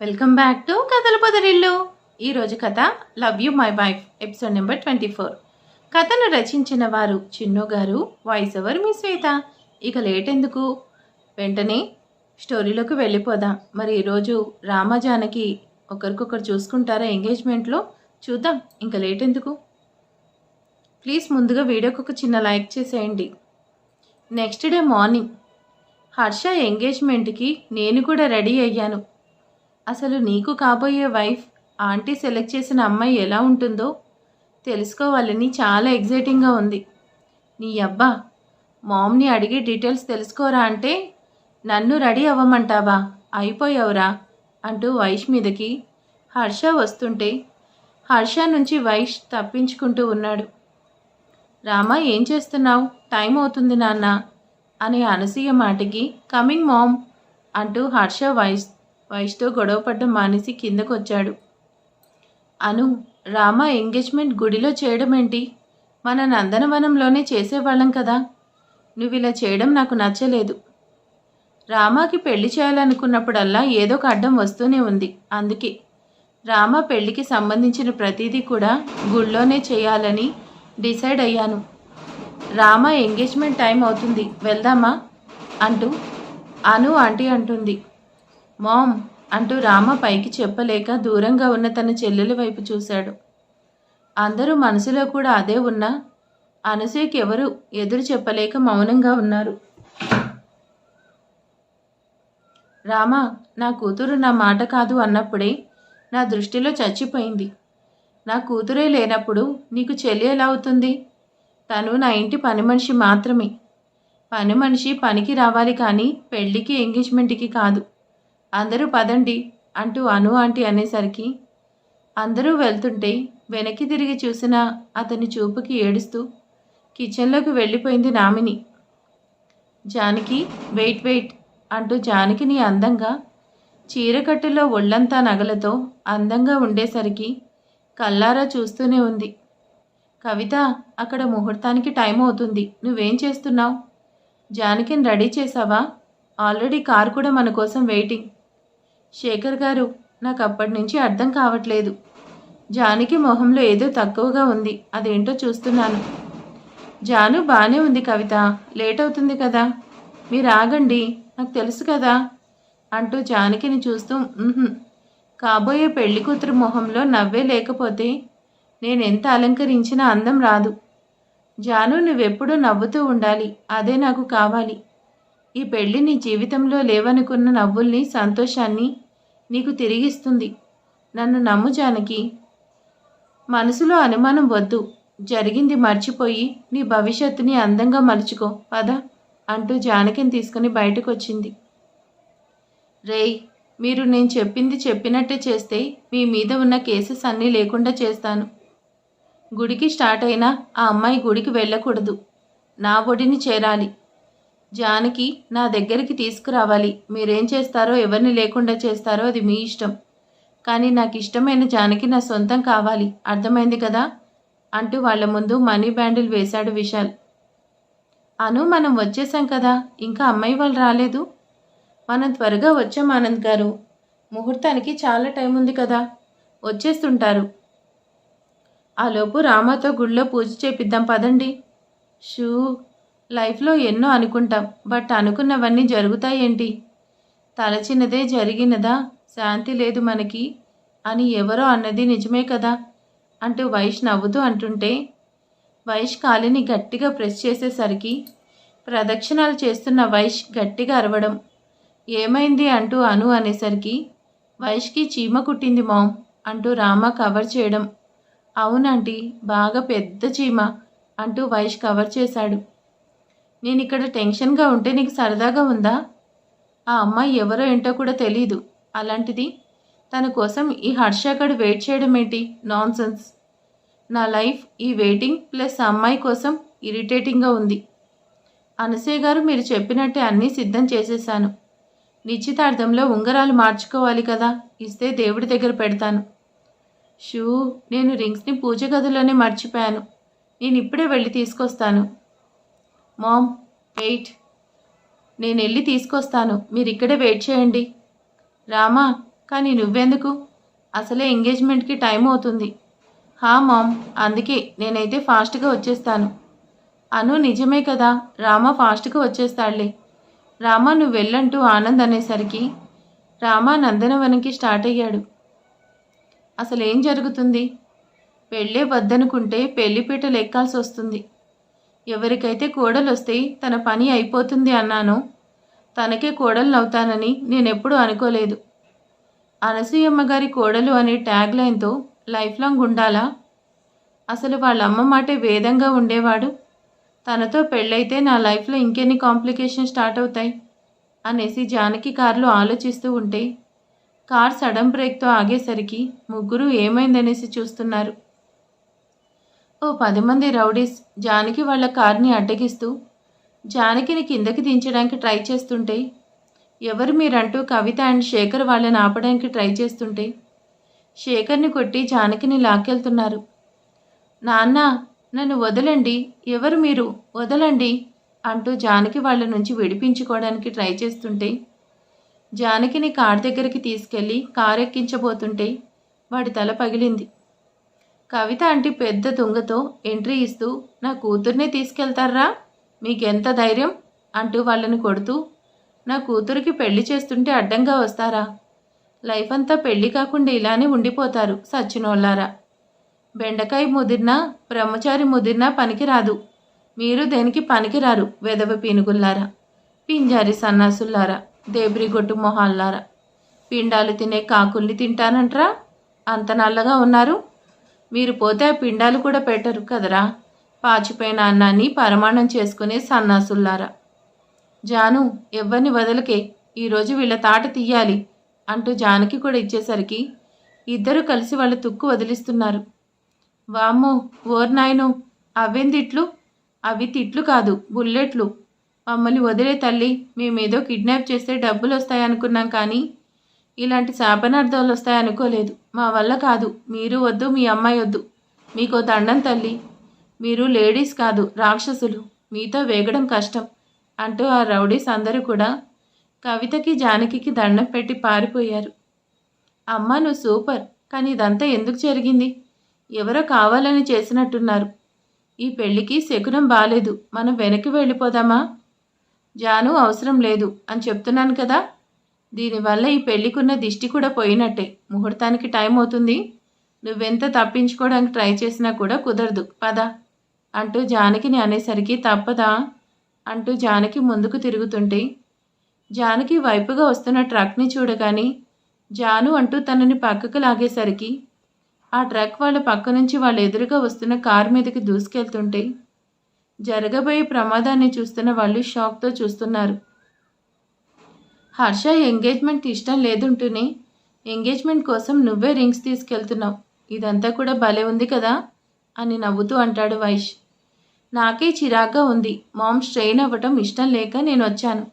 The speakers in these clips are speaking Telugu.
వెల్కమ్ బ్యాక్ టు కథల పొదరిల్లు. ఈరోజు కథ love you my wife episode number 24. కథను రచించిన వారు చిన్ను గారు, వాయిస్ ఓవర్ మీ శ్వేత. ఇక లేట్ ఎందుకు, వెంటనే స్టోరీలోకి వెళ్ళిపోదాం. మరి ఈరోజు రామజానకి ఒకరికొకరు చూసుకుంటారా ఎంగేజ్మెంట్లో? చూద్దాం, ఇంకా లేట్ ఎందుకు. ప్లీజ్ ముందుగా వీడియోకి ఒక చిన్న లైక్ చేసేయండి. నెక్స్ట్ డే మార్నింగ్ హర్ష ఎంగేజ్మెంట్కి నేను కూడా రెడీ అయ్యాను. అసలు నీకు కాబోయే వైఫ్ ఆంటీ సెలెక్ట్ చేసిన అమ్మాయి ఎలా ఉంటుందో తెలుసుకోవాలని చాలా ఎగ్జైటింగ్గా ఉంది. నీ అబ్బా, మామ్ని అడిగి డీటెయిల్స్ తెలుసుకోరా అంటే నన్ను రెడీ అవ్వమంటావా? అయిపోయావురా అంటూ వైష్ మీదకి హర్ష వస్తుంటే హర్ష నుంచి వైష్ తప్పించుకుంటూ ఉన్నాడు. రామా, ఏం చేస్తున్నావు? టైం అవుతుంది నాన్న అనే అనసూయ మాటకి కమింగ్ మామ్ అంటూ హర్ష వైష్తో గొడవపడ్డం మానేసి కిందకొచ్చాడు. అను, రామ ఎంగేజ్మెంట్ గుడిలో చేయడం ఏంటి? మన నందనవనంలోనే చేసేవాళ్ళం కదా. నువ్వు ఇలా చేయడం నాకు నచ్చలేదు. రామాకి పెళ్లి చేయాలనుకున్నప్పుడల్లా ఏదో ఒక అడ్డం వస్తూనే ఉంది. అందుకే రామ పెళ్లికి సంబంధించిన ప్రతిదీ కూడా గుళ్ళోనే చేయాలని డిసైడ్ అయ్యాను. రామ ఎంగేజ్మెంట్ టైం అవుతుంది, వెళ్దామా అంటూ అను ఆంటీ అంటుంది. మామ్ అంటూ రామ పైకి చెప్పలేక దూరంగా ఉన్న తన చెల్లెల వైపు చూశాడు. అందరూ మనసులో కూడా అదే ఉన్నా అనసూయకి ఎవరు ఎదురు చెప్పలేక మౌనంగా ఉన్నారు. రామ, నా కూతురు నా మాట కాదు అన్నప్పుడే నా దృష్టిలో చచ్చిపోయింది. నా కూతురే లేనప్పుడు నీకు చెల్లి ఎలా అవుతుంది? తను నా ఇంటి పని మనిషి మాత్రమే. పని మనిషి పనికి రావాలి కానీ పెళ్ళికి ఎంగేజ్మెంట్కి కాదు. అందరూ పదండి అంటూ అను ఆంటీ అనేసరికి అందరూ వెళ్తుంటే వెనక్కి తిరిగి చూసిన అతని చూపుకి ఏడుస్తూ కిచెన్లోకి వెళ్ళిపోయింది నామిని. జానకి, వెయిట్ వెయిట్ అంటూ జానకిని అందంగా చీరకట్టులో ఒళ్ళంతా నగలతో అందంగా ఉండేసరికి కల్లారా చూస్తూనే ఉంది. కవిత, అక్కడ ముహూర్తానికి టైం అవుతుంది, నువ్వేం చేస్తున్నావు? జానకిని రెడీ చేసావా? ఆల్రెడీ కార్ కూడా మన కోసం వెయిటింగ్. శేఖర్ గారు, నాకు అప్పటి నుంచి అర్థం కావట్లేదు. జానకి మొహంలో ఏదో తక్కువగా ఉంది, అదేంటో చూస్తున్నాను. జాను బాగానే ఉంది కవిత, లేట్ అవుతుంది కదా, మీరు ఆగండి, నాకు తెలుసు కదా అంటూ జానకిని చూస్తూ కాబోయే పెళ్లి కూతురు మొహంలో నవ్వే లేకపోతే నేనెంత అలంకరించినా అందం రాదు. జాను, నువ్వెప్పుడూ నవ్వుతూ ఉండాలి, అదే నాకు కావాలి. ఈ పెళ్ళి నీ జీవితంలో లేవనుకున్న నవ్వుల్ని, సంతోషాన్ని నీకు తిరిగిస్తుంది. నన్ను నమ్ము జానకి. మనసులో అనుమానం వద్దు. జరిగింది మర్చిపోయి నీ భవిష్యత్తుని అందంగా మలుచుకో, పద అంటూ జానకిని తీసుకుని బయటకు వచ్చింది. రేయ్, మీరు నేను చెప్పింది చెప్పినట్టే చేస్తే మీ మీద ఉన్న కేసెస్ అన్నీ లేకుండా చేస్తాను. గుడికి స్టార్ట్ అయినా ఆ అమ్మాయి గుడికి వెళ్ళకూడదు, నా ఒడిని చేరాలి. జానకి నా దగ్గరికి తీసుకురావాలి. మీరేం చేస్తారో, ఎవరిని లేకుండా చేస్తారో అది మీ ఇష్టం. కానీ నాకు ఇష్టమైన జానకి నా సొంతం కావాలి, అర్థమైంది కదా అంటూ వాళ్ళ ముందు మనీ బ్యాండిల్ వేశాడు విశాల్. అను, మనం వచ్చేసాం కదా, ఇంకా అమ్మాయి వాళ్ళు రాలేదు. మనం త్వరగా వచ్చాం ఆనంద్ గారు, ముహూర్తానికి చాలా టైం ఉంది కదా, వచ్చేస్తుంటారు. ఆలోపు రామాతో గుళ్ళో పూజ చేపిద్దాం పదండి. షూ, లైఫ్లో ఎన్నో అనుకుంటాం, బట్ అనుకున్నవన్నీ జరుగుతాయేంటి? తలచినదే జరిగినదా, శాంతి లేదు మనకి అని ఎవరో అన్నది నిజమే కదా అంటూ వైష్ నవ్వుతూ అంటుంటే వైష్ కాలిని గట్టిగా ప్రెస్ చేసేసరికి ప్రదక్షిణాలు చేస్తున్న వైష్ గట్టిగా అరవడం. ఏమైంది అంటూ అను అనేసరికి వైష్కి చీమ కుట్టింది మామ్ అంటూ రామ కవర్ చేయడం. అవునంటీ, బాగా పెద్ద చీమ అంటూ వైష్ కవర్ చేశాడు. నేను ఇక్కడ టెన్షన్గా ఉంటే నీకు సరదాగా ఉందా? ఆ అమ్మాయి ఎవరో ఏంటో కూడా తెలీదు, అలాంటిది తన కోసం ఈ హర్షగాడు వెయిట్ చేయడం ఏంటి? నాన్సెన్స్. నా లైఫ్ ఈ వెయిటింగ్ ప్లస్ ఆ అమ్మాయి కోసం ఇరిటేటింగ్గా ఉంది. అనసూయ గారు, మీరు చెప్పినట్టే అన్నీ సిద్ధం చేసేసాను. నిశ్చితార్థంలో ఉంగరాలు మార్చుకోవాలి కదా, ఇస్తే దేవుడి దగ్గర పెడతాను. షూ, నేను రింగ్స్ని పూజ గదిలోనే మర్చిపోయాను, నేను ఇప్పుడే వెళ్ళి తీసుకొస్తాను. మామ్, వెయిట్, నేను వెళ్ళి తీసుకొస్తాను, మీరు ఇక్కడే వెయిట్ చేయండి. రామా, కానీ నువ్వెందుకు? అసలే ఎంగేజ్మెంట్కి టైం అవుతుంది. హా మామ్, అందుకే నేనైతే ఫాస్ట్గా వచ్చేస్తాను. అను నిజమే కదా, రామ ఫాస్ట్గా వచ్చేస్తాడులే. రామ నువ్వు వెళ్ళంటూ ఆనంద్ అనేసరికి రామ నందనవనంకి స్టార్ట్ అయ్యాడు. అసలేం జరుగుతుంది? పెళ్ళే వద్దనుకుంటే పెళ్లిపీటలు ఎక్కాల్సి వస్తుంది. ఎవరికైతే కోడలు వస్తే తన పని అయిపోతుంది అన్నానో తనకే కోడలు అవుతానని నేనెప్పుడూ అనుకోలేదు. అనసూయమ్మ గారి కోడలు అనే ట్యాగ్ లైన్తో లైఫ్ లాంగ్ ఉండాలా? అసలు వాళ్ళ అమ్మ మాటే వేదంగా ఉండేవాడు. తనతో పెళ్ళైతే నా లైఫ్లో ఇంకెన్ని కాంప్లికేషన్ స్టార్ట్ అవుతాయి అనేసి జానకి కారులో ఆలోచిస్తూ ఉంటే కార్ సడన్ బ్రేక్తో ఆగేసరికి ముగ్గురు ఏమైందనేసి చూస్తున్నారు. ఓ 10 మంది రౌడీస్ జానకి వాళ్ళ కార్ని అడ్డగిస్తూ జానకిని కిందకి దించడానికి ట్రై చేస్తుంటే, ఎవరు మీరంటూ కవిత అండ్ శేఖర్ వాళ్ళని ఆపడానికి ట్రై చేస్తుంటే శేఖర్ని కొట్టి జానకిని లాక్కెళ్తున్నారు. నాన్న, నన్ను వదలండి, ఎవరు మీరు, వదలండి అంటూ జానకి వాళ్ళ నుంచి విడిపించుకోవడానికి ట్రై చేస్తుంటే జానకిని కార్ దగ్గరికి తీసుకెళ్ళి కారు ఎక్కించబోతుంటే వాడి తల పగిలింది. కవిత అంటే పెద్ద తుంగతో ఎంట్రీ ఇస్తూ, నా కూతుర్నే తీసుకెళ్తారా, మీకెంత ధైర్యం అంటూ వాళ్ళని కొడుతూ, నా కూతురికి పెళ్లి చేస్తుంటే అడ్డంగా వస్తారా? లైఫ్ అంతా పెళ్లి కాకుండా ఇలానే ఉండిపోతారు సచ్చినోళ్ళారా. బెండకాయ ముదిరినా బ్రహ్మచారి ముదిరినా పనికిరాదు. మీరు దేనికి పనికిరారు వెదవ పీనుగుల్లారా, పింజారి సన్నాసుల్లారా, దేబ్రిగొట్టు మొహాల్లారా. పిండాలు తినే కాకుల్ని తింటానంట్రా, అంత నల్లగా ఉన్నారు. మీరు పోతే ఆ పిండాలు కూడా పెట్టరు కదరా, పాచిపోయిన అన్నాన్ని పరమాణం చేసుకునే సన్నాసుల్లారా. జాను, ఎవ్వరిని వదలకే, ఈరోజు వీళ్ళ తాట తీయాలి అంటూ జానకి కూడా ఇచ్చేసరికి ఇద్దరూ కలిసి వాళ్ళ తుక్కు వదిలిస్తున్నారు. వామ్మో, ఓర్నాయనో, అవేం తిట్లు? అవి తిట్లు కాదు, బుల్లెట్లు. మమ్మల్ని వదిలే తల్లి, మేమేదో కిడ్నాప్ చేస్తే డబ్బులు వస్తాయనుకున్నాం, కానీ ఇలాంటి శాపనార్థాలు వస్తాయనుకోలేదు. మా వల్ల కాదు, మీరు వద్దు, మీ అమ్మాయి వద్దు. మీకో దండం తల్లి, మీరు లేడీస్ కాదు రాక్షసులు, మీతో వేగడం కష్టం అంటూ ఆ రౌడీస్ అందరూ కూడా కవితకి జానకికి దండం పెట్టి పారిపోయారు. అమ్మ నువ్వు సూపర్, కానీ ఇదంతా ఎందుకు జరిగింది? ఎవరో కావాలని చేసినట్టున్నారు. ఈ పెళ్ళికి శకునం బాలేదు, మనం వెనక్కి వెళ్ళిపోదామా? జాను, అవసరం లేదు అని చెప్తున్నాను కదా. దీనివల్ల ఈ పెళ్ళికున్న దిష్టి కూడా పోయినట్టే. ముహూర్తానికి టైం అవుతుంది. నువ్వెంత తప్పించుకోవడానికి ట్రై చేసినా కూడా కుదరదు, పద అంటూ జానకిని అనేసరికి తప్పదా అంటూ జానకి ముందుకు తిరుగుతుంటే జానకి వైపుగా వస్తున్న ట్రక్ని చూడగానే జాను అంటూ తనని పక్కకు లాగేసరికి ఆ ట్రక్ వాళ్ళ పక్క నుంచి వాళ్ళ ఎదురుగా వస్తున్న కారు మీదకి దూసుకెళ్తుంటే జరగబోయే ప్రమాదాన్ని చూస్తున్న వాళ్ళు షాక్తో చూస్తున్నారు. హర్ష ఎంగేజ్మెంట్ ఇష్టం లేదుంటూనే ఎంగేజ్మెంట్ కోసం నువ్వే రింగ్స్ తీసుకెళ్తున్నావు, ఇదంతా కూడా భలే ఉంది కదా అని నవ్వుతూ అంటాడు వైష్. నాకే చిరాగ్గా ఉంది. మామ్ స్ట్రెయిన్ అవ్వటం ఇష్టం లేక నేను వచ్చాను,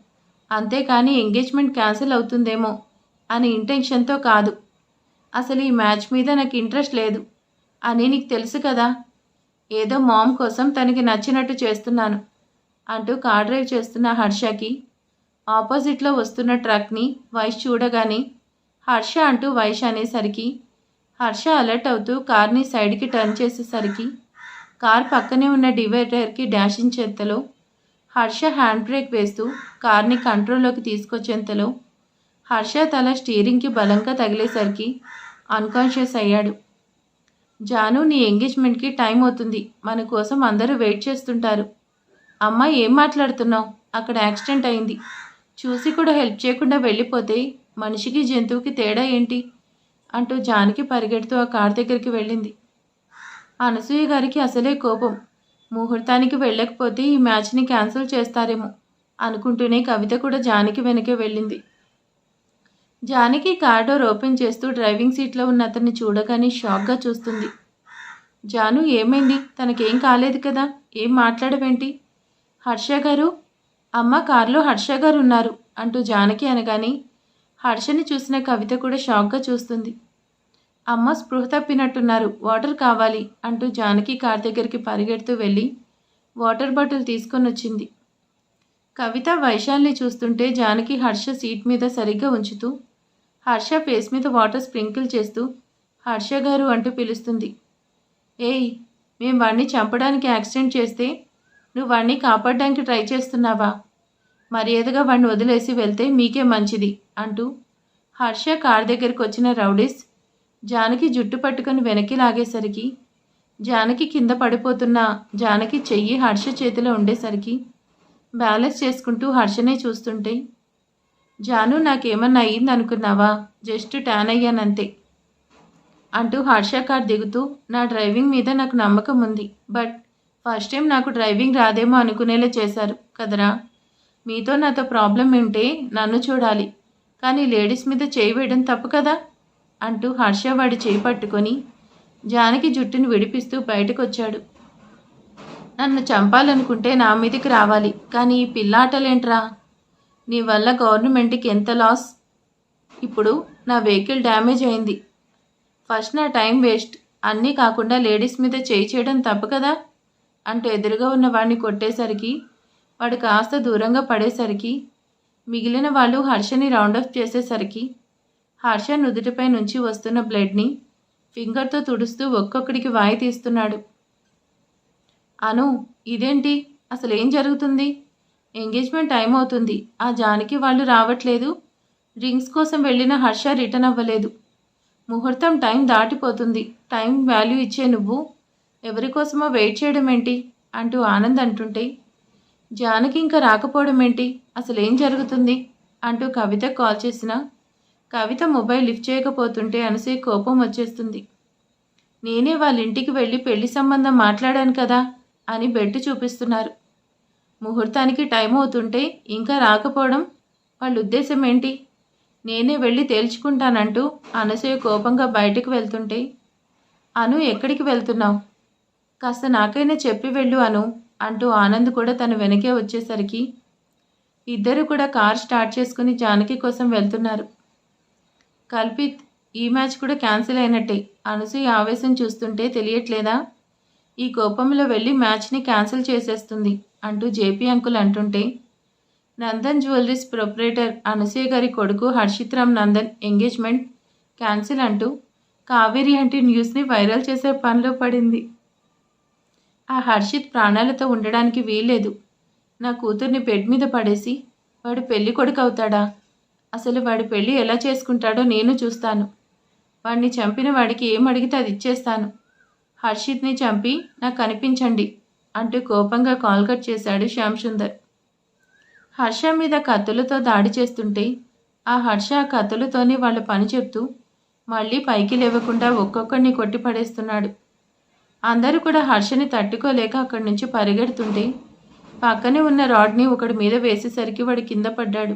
అంతేకాని ఎంగేజ్మెంట్ క్యాన్సిల్ అవుతుందేమో అని ఇంటెన్షన్తో కాదు. అసలు ఈ మ్యాచ్ మీద నాకు ఇంట్రెస్ట్ లేదు అని నీకు తెలుసు కదా. ఏదో మామ్ కోసం తనకి నచ్చినట్టు చేస్తున్నాను అంటూ కార్ డ్రైవ్ చేస్తున్న హర్షకి ఆపోజిట్లో వస్తున్న ట్రక్ని వైష్ చూడగానే హర్ష అంటూ వైష్ అనేసరికి హర్ష అలర్ట్ అవుతూ కార్ని సైడ్కి టర్న్ చేసేసరికి కార్ పక్కనే ఉన్న డివైడర్కి డాషింగ్ చేంతలో హర్ష హ్యాండ్ బ్రేక్ వేస్తూ కార్ని కంట్రోల్లోకి తీసుకొచ్చేంతలో హర్ష తల స్టీరింగ్కి బలంగా తగిలేసరికి అన్కాన్షియస్ అయ్యాడు. జాను, నీ ఎంగేజ్మెంట్కి టైం అవుతుంది, మన కోసం అందరూ వెయిట్ చేస్తుంటారు. అమ్మ, ఏం మాట్లాడుతున్నావు? అక్కడ యాక్సిడెంట్ అయింది, చూసి కూడా హెల్ప్ చేయకుండా వెళ్ళిపోతే మనిషికి జంతువుకి తేడా ఏంటి అంటూ జానకి పరిగెడుతూ ఆ కార్ దగ్గరికి వెళ్ళింది. అనసూయ గారికి అసలే కోపం. ముహూర్తానికి వెళ్ళకపోతే ఈ మ్యాచ్ని క్యాన్సిల్ చేస్తారేమో అనుకుంటూనే కవిత కూడా జానకి వెనకే వెళ్ళింది. జానకి కార్ డోర్ ఓపెన్ చేస్తూ డ్రైవింగ్ సీట్లో ఉన్న అతన్ని చూడగానే షాక్గా చూస్తుంది. జాను, ఏమైంది? తనకేం కాలేదు కదా, ఏం మాట్లాడవేంటి? హర్ష గారు, అమ్మ, కారులో హర్ష గారు ఉన్నారు అంటూ జానకి అనగానే హర్షని చూసిన కవిత కూడా షాక్గా చూస్తుంది. అమ్మ స్పృహ తప్పినట్టున్నారు, వాటర్ కావాలి అంటూ జానకి కార్ దగ్గరికి పరిగెడుతూ వెళ్ళి వాటర్ బాటిల్ తీసుకొని వచ్చింది. కవిత వైశాల్ని చూస్తుంటే జానకి హర్ష సీట్ మీద సరిగ్గా ఉంచుతూ హర్ష ఫేస్ మీద వాటర్ స్ప్రింకిల్ చేస్తూ హర్ష గారు అంటూ పిలుస్తుంది. ఏయ్, మేము వాణ్ణి చంపడానికి యాక్సిడెంట్ చేస్తే నువ్వు వాణ్ణి కాపాడడానికి ట్రై చేస్తున్నావా? మర్యాదగా వాణ్ణి వదిలేసి వెళ్తే మీకే మంచిది అంటూ హర్ష కార్ దగ్గరికి వచ్చిన రౌడీస్ జానకి జుట్టు పట్టుకొని వెనక్కి లాగేసరికి జానకి కింద పడిపోతున్న జానకి చెయ్యి హర్ష చేతిలో ఉండేసరికి బ్యాలెన్స్ చేసుకుంటూ హర్షనే చూస్తుంటే, జాను నాకేమన్నా అయ్యింది అనుకున్నావా? జస్ట్ ట్యాన్ అయ్యానంతే అంటూ హర్ష కార్ దిగుతూ, నా డ్రైవింగ్ మీద నాకు నమ్మకం ఉంది, బట్ ఫస్ట్ టైం నాకు డ్రైవింగ్ రాదేమో అనుకునేలా చేశారు కదరా. మీతో నాతో ప్రాబ్లం ఉంటే నన్ను చూడాలి, కానీ లేడీస్ మీద చేయి వేయడం తప్పు కదా అంటూ హర్ష వాడి చేయి పట్టుకొని జానకి జుట్టుని విడిపిస్తూ బయటకు వచ్చాడు. నన్ను చంపాలనుకుంటే నా మీదకి రావాలి, కానీ ఈ పిల్లాటలేంట్రా? నీ వల్ల గవర్నమెంట్కి ఎంత లాస్? ఇప్పుడు నా వెహికల్ డ్యామేజ్ అయింది, ఫస్ట్ నా టైం వేస్ట్, అన్నీ కాకుండా లేడీస్ మీద చేయి చేయడం తప్పు కదా అంటూ ఎదురుగా ఉన్న వాడిని కొట్టేసరికి వాడు కాస్త దూరంగా పడేసరికి మిగిలిన వాళ్ళు హర్షని రౌండప్ చేసేసరికి హర్ష నుదుటిపై నుంచి వస్తున్న బ్లడ్ని ఫింగర్తో తుడుస్తూ ఒక్కొక్కడికి వాయి తీస్తున్నాడు. అను, ఇదేంటి? అసలు ఏం జరుగుతుంది? ఎంగేజ్మెంట్ టైం అవుతుంది, ఆ జానకి వాళ్ళు రావట్లేదు. రింగ్స్ కోసం వెళ్ళిన హర్ష రిటర్న్ అవ్వలేదు. ముహూర్తం టైం దాటిపోతుంది. టైం వాల్యూ ఇచ్చే నువ్వు ఎవరి కోసమో వెయిట్ చేయడం ఏంటి అంటూ ఆనంద్ అంటుంటే, జానకి ఇంకా రాకపోవడం ఏంటి? అసలు ఏం జరుగుతుంది అంటూ కవిత కాల్ చేసిన కవిత మొబైల్ లిఫ్ట్ చేయకపోతుంటే అనసూయ కోపం వచ్చేస్తుంది. నేనే వాళ్ళ ఇంటికి వెళ్ళి పెళ్లి సంబంధం మాట్లాడాను కదా అని బెట్టు చూపిస్తున్నారు. ముహూర్తానికి టైం అవుతుంటే ఇంకా రాకపోవడం వాళ్ళ ఉద్దేశం ఏంటి? నేనే వెళ్ళి తేల్చుకుంటానంటూ అనసూయ కోపంగా బయటకు వెళ్తుంటే, అను ఎక్కడికి వెళ్తున్నావు? కాస్త నాకైనా చెప్పి వెళ్ళు అను అంటూ ఆనంద్ కూడా తన వెనకే వచ్చేసరికి ఇద్దరు కూడా కార్ స్టార్ట్ చేసుకుని జానకి కోసం వెళ్తున్నారు. కల్పిత్, ఈ మ్యాచ్ కూడా క్యాన్సిల్ అయినట్టే. అనసూయ ఆవేశం చూస్తుంటే తెలియట్లేదా? ఈ కోపంలో వెళ్ళి మ్యాచ్ని క్యాన్సిల్ చేసేస్తుంది అంటూ జేపీ అంకుల్ అంటుంటే, నందన్ జ్యువెలరీస్ ప్రొపరేటర్ అనసూయ గారి కొడుకు హర్షిత్ రామ్ నందన్ ఎంగేజ్మెంట్ క్యాన్సిల్ అంటూ కావేరి అంటే న్యూస్ని వైరల్ చేసే పనిలో పడింది. ఆ హర్షిత్ ప్రాణాలతో ఉండడానికి వీల్లేదు. నా కూతుర్ని బెడ్ మీద పడేసి వాడు పెళ్లి కొడుకు అవుతాడా? అసలు వాడి పెళ్ళి ఎలా చేసుకుంటాడో నేను చూస్తాను. వాడిని చంపిన వాడికి ఏం అడిగితే అది ఇచ్చేస్తాను. హర్షిత్ని చంపి నాకు కనిపించండి అంటూ కోపంగా కాల్ కట్ చేశాడు శ్యామ్ సుందర్. హర్ష మీద కత్తులతో దాడి చేస్తుంటే ఆ హర్ష కత్తులతోనే వాళ్ళ పని చెప్తూ మళ్ళీ పైకి లేవకుండా ఒక్కొక్కడిని కొట్టి పడేస్తున్నాడు. అందరూ కూడా హర్షని తట్టుకోలేక అక్కడి నుంచి పరిగెడుతుంటే పక్కనే ఉన్న రాడ్ని ఒకడి మీద వేసేసరికి వాడి కింద పడ్డాడు.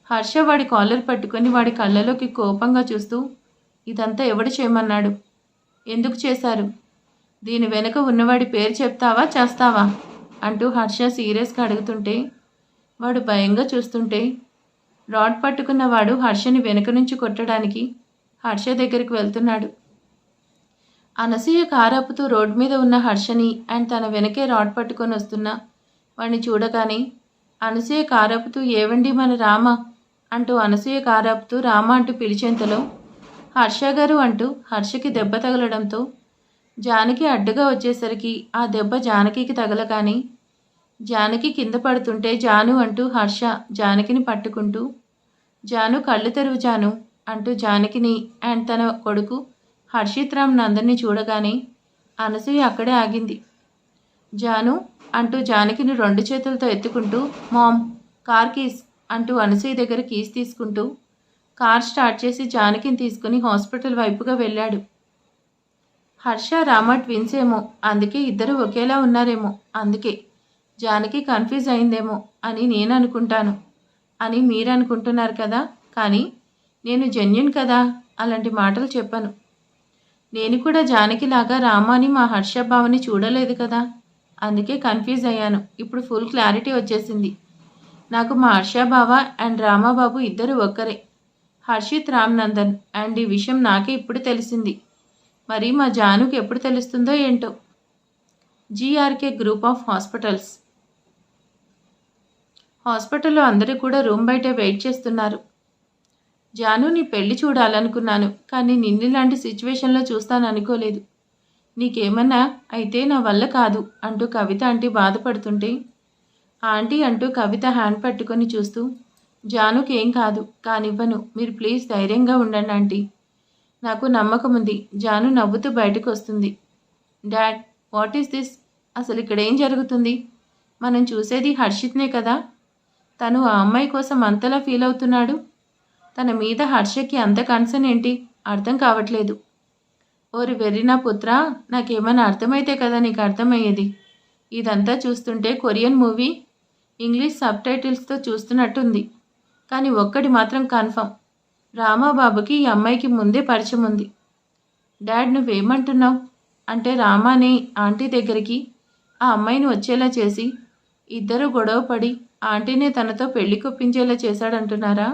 హర్ష వాడి కాలర్ పట్టుకొని వాడి కళ్ళలోకి కోపంగా చూస్తూ, ఇదంతా ఎవడు చేయమన్నాడు? ఎందుకు చేశారు? దీని వెనుక ఉన్నవాడి పేరు చెప్తావా చేస్తావా అంటూ హర్ష సీరియస్గా అడుగుతుంటే వాడు భయంగా చూస్తుంటే రాడ్ పట్టుకున్నవాడు హర్షని వెనుక నుంచి కొట్టడానికి హర్ష దగ్గరికి వెళ్తున్నాడు. అనసూయ కారాపుతూ రోడ్డు మీద ఉన్న హర్షని అండ్ తన వెనకే రాడ్ పట్టుకొని వస్తున్న వాడిని చూడగానే అనసూయ కారాపుతూ, ఏవండి మన రామ అంటూ అనసూయ కారాపుతూ రామ అంటూ పిలిచేంతలో హర్ష గారు అంటూ హర్షకి దెబ్బ తగలడంతో జానకి అడ్డుగా వచ్చేసరికి ఆ దెబ్బ జానకికి తగలగానే జానకి కింద పడుతుంటే జాను అంటూ హర్ష జానకిని పట్టుకుంటూ, జాను కళ్ళు తెరువు జాను అంటూ జానకిని అండ్ తన కొడుకు హర్షిత్ రామ్ నందన్ని చూడగానే అనసూయ అక్కడే ఆగింది. జాను అంటూ జానకిని 2 చేతులతో ఎత్తుకుంటూ, మామ్ కార్ కీస్ అంటూ అనసూయ దగ్గర కీస్ తీసుకుంటూ కార్ స్టార్ట్ చేసి జానకిని తీసుకుని హాస్పిటల్ వైపుగా వెళ్ళాడు. హర్ష రామ ట్విన్స్ ఏమో, అందుకే ఇద్దరు ఒకేలా ఉన్నారేమో, అందుకే జానకి కన్ఫ్యూజ్ అయిందేమో అని నేను అనుకుంటాను అని మీరు అనుకుంటున్నారు కదా, కానీ నేను జెన్యున్ కదా, అలాంటి మాటలు చెప్పను. నేను కూడా జానకిలాగా రామాని మా హర్ష బావని చూడలేదు కదా, అందుకే కన్ఫ్యూజ్ అయ్యాను. ఇప్పుడు ఫుల్ క్లారిటీ వచ్చేసింది. నాకు మా హర్ష బావ అండ్ రామాబాబు ఇద్దరు ఒక్కరే, హర్షిత్ రామ్ నందన్. అండ్ ఈ విషయం నాకే ఇప్పుడు తెలిసింది. మరి మా జానుకి ఎప్పుడు తెలుస్తుందో ఏంటో. జీఆర్కే గ్రూప్ ఆఫ్ హాస్పిటల్లో అందరూ కూడా రూమ్ బయట వెయిట్ చేస్తున్నారు. జాను, నీ పెళ్లి చూడాలనుకున్నాను, కానీ నిన్నిలాంటి సిచ్యువేషన్లో చూస్తాను అనుకోలేదు. నీకేమన్నా అయితే నా వల్ల కాదు అంటూ కవిత ఆంటీ బాధపడుతుంటే, ఆంటీ అంటూ కవిత హ్యాండ్ పట్టుకొని చూస్తూ, జానుకి ఏం కాదు, కానివ్వను, మీరు ప్లీజ్ ధైర్యంగా ఉండండి ఆంటీ. నాకు నమ్మకం ఉంది. జాను నవ్వుతూ బయటకు వస్తుంది. Dad, what is this? అసలు ఇక్కడ ఏం జరుగుతుంది? మనం చూసేది హర్షిత్నే కదా. తను ఆ అమ్మాయి కోసం అంతలా ఫీల్ అవుతున్నాడు. తన మీద హర్షకి అంత కన్సర్న్ ఏంటి? అర్థం కావట్లేదు. ఓరి వెర్రినా పుత్ర, నాకేమైనా అర్థమైతే కదా నీకు అర్థమయ్యేది. ఇదంతా చూస్తుంటే కొరియన్ మూవీ ఇంగ్లీష్ సబ్టైటిల్స్తో చూస్తున్నట్టుంది. కానీ ఒక్కటి మాత్రం కన్ఫర్మ్, రామాబాబుకి ఈ అమ్మాయికి ముందే పరిచయం ఉంది. డాడ్, నువ్వేమంటున్నావు? అంటే రామాని ఆంటీ దగ్గరికి ఆ అమ్మాయిని వచ్చేలా చేసి ఇద్దరు గొడవపడి ఆంటీనే తనతో పెళ్లి కొప్పించేలా చేశాడంటున్నారా?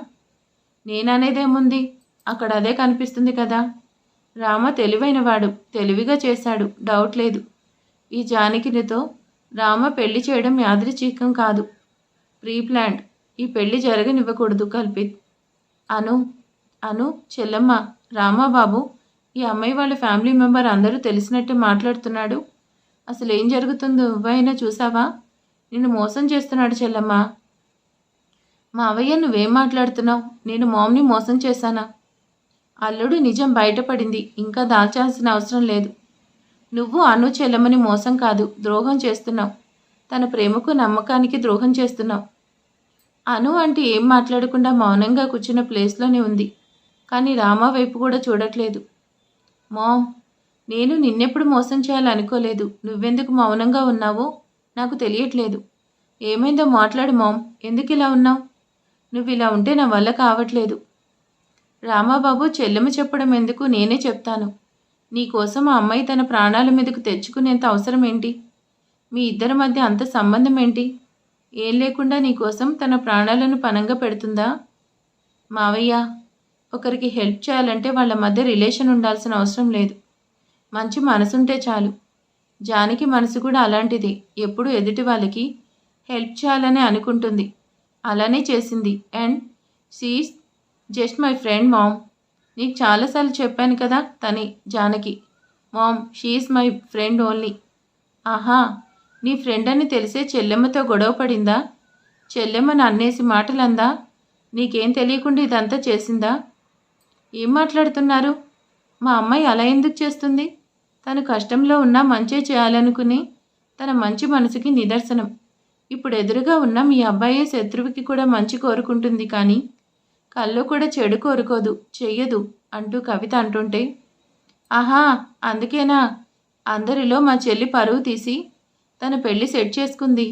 నేననేదేముంది, అక్కడ అదే కనిపిస్తుంది కదా. రామ తెలివైనవాడు, తెలివిగా చేశాడు, డౌట్ లేదు. ఈ జానకినితో రామ పెళ్లి చేయడం యాదృచ్ఛికం కాదు, ప్రీ ప్లాన్డ్. ఈ పెళ్లి జరగనివ్వకూడదు కల్పిత్. అను అను చెల్లమ్మ, రామాబాబు ఈ అమ్మాయి వాళ్ళ ఫ్యామిలీ మెంబర్ అందరూ తెలిసినట్టే మాట్లాడుతున్నాడు. అసలు ఏం జరుగుతుందో నువ్వైనా చూసావా? నిన్ను మోసం చేస్తున్నాడు చెల్లమ్మ. మావయ్య, నువ్వేం మాట్లాడుతున్నావు? నేను మామ్ని మోసం చేశానా? అల్లుడు నిజం బయటపడింది, ఇంకా దాల్చాల్సిన అవసరం లేదు. నువ్వు అను చెల్లమ్మని మోసం కాదు, ద్రోహం చేస్తున్నావు. తన ప్రేమకు నమ్మకానికి ద్రోహం చేస్తున్నావు. అను అంటే ఏం మాట్లాడకుండా మౌనంగా కూర్చున్న ప్లేస్లోనే ఉంది, కానీ రామ వైపు కూడా చూడట్లేదు. మామ్, నేను నిన్నెప్పుడు మోసం చేయాలనుకోలేదు. నువ్వెందుకు మౌనంగా ఉన్నావో నాకు తెలియట్లేదు. ఏమైందో మాట్లాడు మామ్, ఎందుకు ఇలా ఉన్నావు? నువ్వు ఇలా ఉంటే నా వల్ల కావట్లేదు. రామాబాబు, చెల్లెమ్మ చెప్పడం ఎందుకు, నేనే చెప్తాను. నీకోసం ఆ అమ్మాయి తన ప్రాణాల మీదకు తెచ్చుకునేంత అవసరం ఏంటి? మీ ఇద్దరి మధ్య అంత సంబంధం ఏంటి? ఏం లేకుండా నీకోసం తన ప్రాణాలను పణంగా పెడుతుందా? మావయ్య, ఒకరికి హెల్ప్ చేయాలంటే వాళ్ళ మధ్య రిలేషన్ ఉండాల్సిన అవసరం లేదు, మంచి మనసుంటే చాలు. జానకి మనసు కూడా అలాంటిది. ఎప్పుడు ఎదుటి వాళ్ళకి హెల్ప్ చేయాలని అనుకుంటుంది, అలానే చేసింది. And she's just my friend mom. నీకు చాలాసార్లు చెప్పాను కదా, తని Janaki. Mom, she's my friend only. ఆహా, నీ ఫ్రెండ్ అని తెలిసే చెల్లెమ్మతో గొడవ పడిందా? చెల్లెమ్మను అన్నేసి మాటలందా? నీకేం తెలియకుండా ఇదంతా చేసిందా? ఏం మాట్లాడుతున్నారు? మా అమ్మాయి అలా ఎందుకు చేస్తుంది? తను కష్టంలో ఉన్నా మంచే చేయాలనుకుని తన మంచి మనసుకి నిదర్శనం. ఇప్పుడు ఎదురుగా ఉన్న మీ అబ్బాయే శత్రువుకి కూడా మంచి కోరుకుంటుంది, కానీ కల్లో కూడా చెడు కోరుకోదు, చెయ్యదు అంటూ కవిత అంటుంటే, ఆహా, అందుకేనా అందరిలో మా చెల్లి పరువు తీసి తన పెళ్లి సెట్ చేసుకుంది,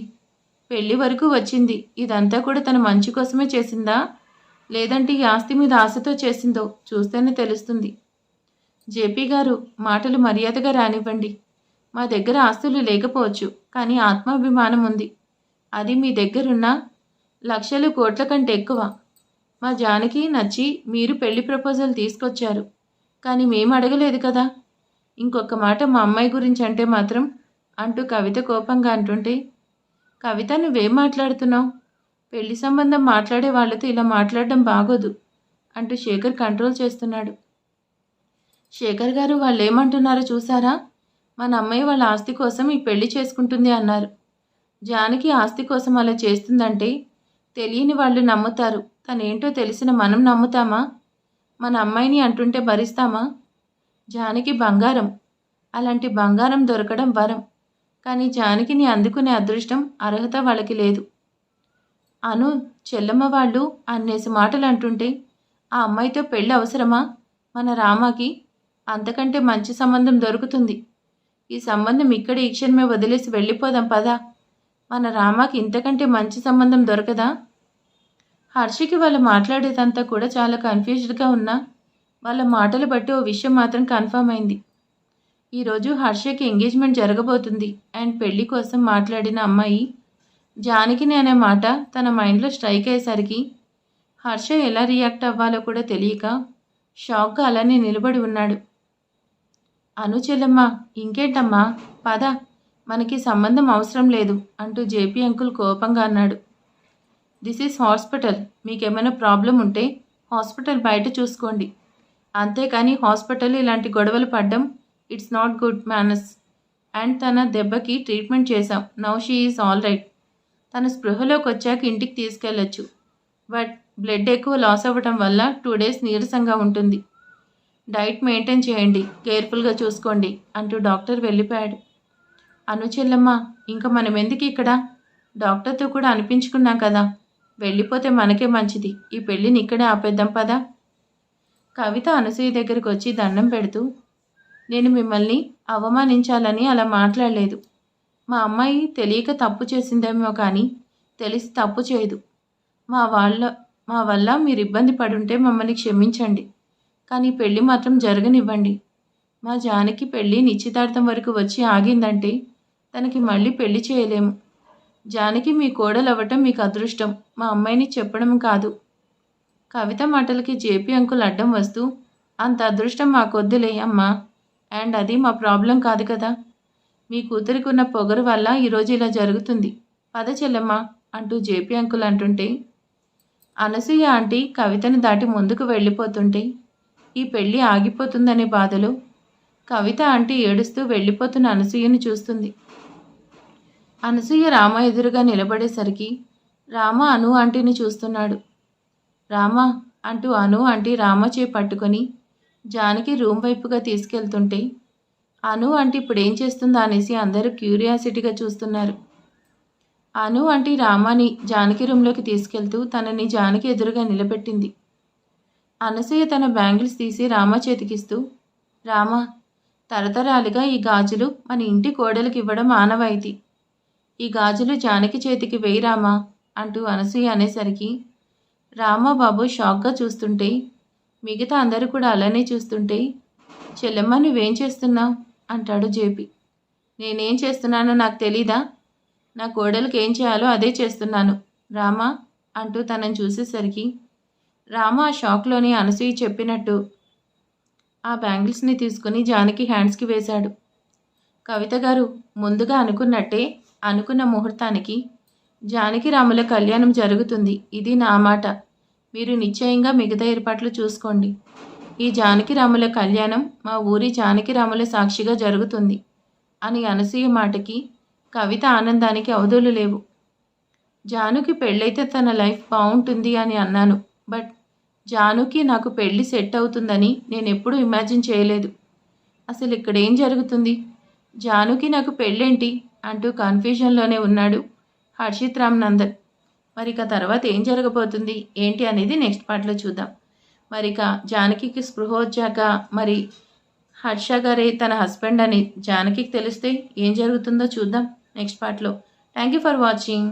పెళ్లి వరకు వచ్చింది. ఇదంతా కూడా తన మంచి కోసమే చేసిందా, లేదంటే ఈ ఆస్తి మీద ఆశతో చేసిందో చూస్తేనే తెలుస్తుంది. జేపీ గారు, మాటలు మర్యాదగా రానివ్వండి. మా దగ్గర ఆస్తులు లేకపోవచ్చు, కానీ ఆత్మాభిమానం ఉంది. అది మీ దగ్గరున్న లక్షలు కోట్ల కంటే ఎక్కువ. మా జానకి నచ్చి మీరు పెళ్లి ప్రపోజల్ తీసుకొచ్చారు, కానీ మేము అడగలేదు కదా. ఇంకొక మాట మా అమ్మాయి గురించి అంటే మాత్రం అంటూ కవిత కోపంగా అంటుంటే, కవిత, నువ్వేం మాట్లాడుతున్నావు? పెళ్లి సంబంధం మాట్లాడే వాళ్ళతో ఇలా మాట్లాడడం బాగోదు అంటూ శేఖర్ కంట్రోల్ చేస్తున్నాడు. శేఖర్ గారు, వాళ్ళు ఏమంటున్నారో చూసారా? మన అమ్మాయి వాళ్ళ ఆస్తి కోసం ఈ పెళ్లి చేసుకుంటుంది అన్నారు. జానకి ఆస్తి కోసం అలా చేస్తుందంటే తెలియని వాళ్ళు నమ్ముతారు, తనేంటో తెలిసిన మనం నమ్ముతామా? మన అమ్మాయిని అంటుంటే భరిస్తామా? జానకి బంగారం, అలాంటి బంగారం దొరకడం వరం, కానీ జానకిని అందుకునే అదృష్టం, అర్హత వాళ్ళకి లేదు. అను చెల్లమ్మ వాళ్ళు అన్నేసి మాటలు అంటుంటే ఆ అమ్మాయితో పెళ్ళి అవసరమా? మన రామాకి అంతకంటే మంచి సంబంధం దొరుకుతుంది. ఈ సంబంధం ఇక్కడ ఈ క్షణమే వదిలేసి వెళ్ళిపోదాం పదా. మన రామాకి ఇంతకంటే మంచి సంబంధం దొరకదా? హర్షికి వాళ్ళు మాట్లాడేదంతా కూడా చాలా కన్ఫ్యూజ్డ్గా ఉన్నా వాళ్ళ మాటలు బట్టి ఓ విషయం మాత్రం కన్ఫర్మ్ అయింది. ఈరోజు హర్షకి ఎంగేజ్మెంట్ జరగబోతుంది. అండ్ పెళ్లి కోసం మాట్లాడిన అమ్మాయి జానకిని అనే మాట తన మైండ్లో స్ట్రైక్ అయ్యేసరికి హర్ష ఎలా రియాక్ట్ అవ్వాలో కూడా తెలియక షాక్గా అలానే నిలబడి ఉన్నాడు. అను చెల్లమ్మ, ఇంకేంటమ్మా, పద, మనకి సంబంధం అవసరం లేదు అంటూ జేపీ అంకుల్ కోపంగా అన్నాడు. దిస్ ఈజ్ హాస్పిటల్, మీకేమైనా ప్రాబ్లం ఉంటే హాస్పిటల్ బయట చూసుకోండి. అంతేకాని హాస్పిటల్ ఇలాంటి గొడవలు పడ్డం it's not good manners. And తన దెబ్బకి ట్రీట్మెంట్ చేశాం. Now she is all right. తన స్పృహలోకి వచ్చాక ఇంటికి తీసుకెళ్ళొచ్చు. బట్ బ్లడ్ ఎక్కువ లాస్ అవ్వటం వల్ల 2 days నీరసంగా ఉంటుంది. డైట్ మెయింటైన్ చేయండి, కేర్ఫుల్గా చూసుకోండి అంటూ డాక్టర్ వెళ్ళిపోయాడు. చెల్లమ్మ, ఇంకా మనం ఎందుకు ఇక్కడ? డాక్టర్తో కూడా అనిపించుకున్నాం కదా, వెళ్ళిపోతే మనకే మంచిది. ఈ పెళ్ళిని ఇక్కడే ఆపేద్దాం పదా. కవిత అనసూయ దగ్గరికి వచ్చి దండం పెడుతూ, నేను మిమ్మల్ని అవమానించాలని అలా మాట్లాడలేదు. మా అమ్మాయి తెలియక తప్పు చేసిందేమో కానీ తెలిసి తప్పు చేయదు. మా వల్ల మీరు ఇబ్బంది పడుంటే మమ్మల్ని క్షమించండి. కానీ పెళ్ళి మాత్రం జరగనివ్వండి. మా జానకి పెళ్ళి నిశ్చితార్థం వరకు వచ్చి ఆగిందంటే తనకి మళ్ళీ పెళ్లి చేయలేము. జానకి మీ కోడలు అవ్వటం మీకు అదృష్టం, మా అమ్మాయిని చెప్పడం కాదు. కవిత మాటలకి జేపీ అంకుల్ అడ్డం వస్తూ, అంత అదృష్టం మాకొద్దులే అమ్మా. అండ్ అది మా ప్రాబ్లం కాదు కదా. మీ కూతురికి ఉన్న పొగరు వల్ల ఈరోజు ఇలా జరుగుతుంది. పద చెల్లెమ్మ అంటూ జేపీ అంకుల్ అంటుంటే, అనసూయ ఆంటీ కవితని దాటి ముందుకు వెళ్ళిపోతుంటే ఈ పెళ్ళి ఆగిపోతుందనే బాధలో కవిత ఆంటీ ఏడుస్తూ వెళ్ళిపోతున్న అనసూయని చూస్తుంది. అనసూయ రామ ఎదురుగా నిలబడేసరికి రామ అను ఆంటీని చూస్తున్నాడు. రామ అంటూ అను ఆంటీ రామ చేయి పట్టుకొని జానకి రూమ్ వైపుగా తీసుకెళ్తుంటే అను ఆంటీ ఇప్పుడు ఏం చేస్తుందా అనేసి అందరూ క్యూరియాసిటీగా చూస్తున్నారు. అను ఆంటీ రామాని జానకి రూమ్లోకి తీసుకెళ్తూ తనని జానకి ఎదురుగా నిలబెట్టింది. అనసూయ తన బ్యాంగిల్స్ తీసి రామ చేతికిస్తూ, రామ, తరతరాలుగా ఈ గాజులు మన ఇంటి కోడలికి ఇవ్వడం ఆనవాయితీ. ఈ గాజులు జానకి చేతికి వేయి రామా అంటూ అనసూయ అనేసరికి రామ బాబు షాక్గా చూస్తుంటే మిగతా అందరూ కూడా అలానే చూస్తుంటే, చెల్లెమ్మ నువ్వేం చేస్తున్నావు అంటాడు జేపీ. నేనేం చేస్తున్నానో నాకు తెలీదా? నా కోడలికి ఏం చేయాలో అదే చేస్తున్నాను రామా అంటూ తనని చూసేసరికి రామ ఆ షాక్లోని అనసూయ చెప్పినట్టు ఆ బ్యాంగిల్స్ని తీసుకుని జానకి హ్యాండ్స్కి వేశాడు. కవిత గారు, ముందుగా అనుకున్నట్టే అనుకున్న ముహూర్తానికి జానకి రాముల కళ్యాణం జరుగుతుంది. ఇది నా మాట. మీరు నిశ్చయంగా మిగతా ఏర్పాట్లు చూసుకోండి. ఈ జానకి రాముల కళ్యాణం మా ఊరి జానకి రాముల సాక్షిగా జరుగుతుంది అని అనసూయ మాటకి కవిత ఆనందానికి అవధులు లేవు. జానుకి పెళ్ళైతే తన లైఫ్ బాగుంటుంది అని అన్నాను. బట్ జానుకి నాకు పెళ్ళి సెట్ అవుతుందని నేను ఎప్పుడూ ఇమాజిన్ చేయలేదు. అసలు ఇక్కడ ఏం జరుగుతుంది? జానుకి నాకు పెళ్ళేంటి అంటూ కన్ఫ్యూజన్లోనే ఉన్నాడు హర్షిత్ రామ్ నందన్. మరిక తర్వాత ఏం జరగబోతుంది ఏంటి అనేది నెక్స్ట్ పార్ట్లో చూద్దాం. మరిక జానకికి స్పృహ వచ్చాక మరి హర్ష గారే తన హస్బెండ్ అని జానకికి తెలిస్తే ఏం జరుగుతుందో చూద్దాం నెక్స్ట్ పార్ట్లో. Thank you for watching.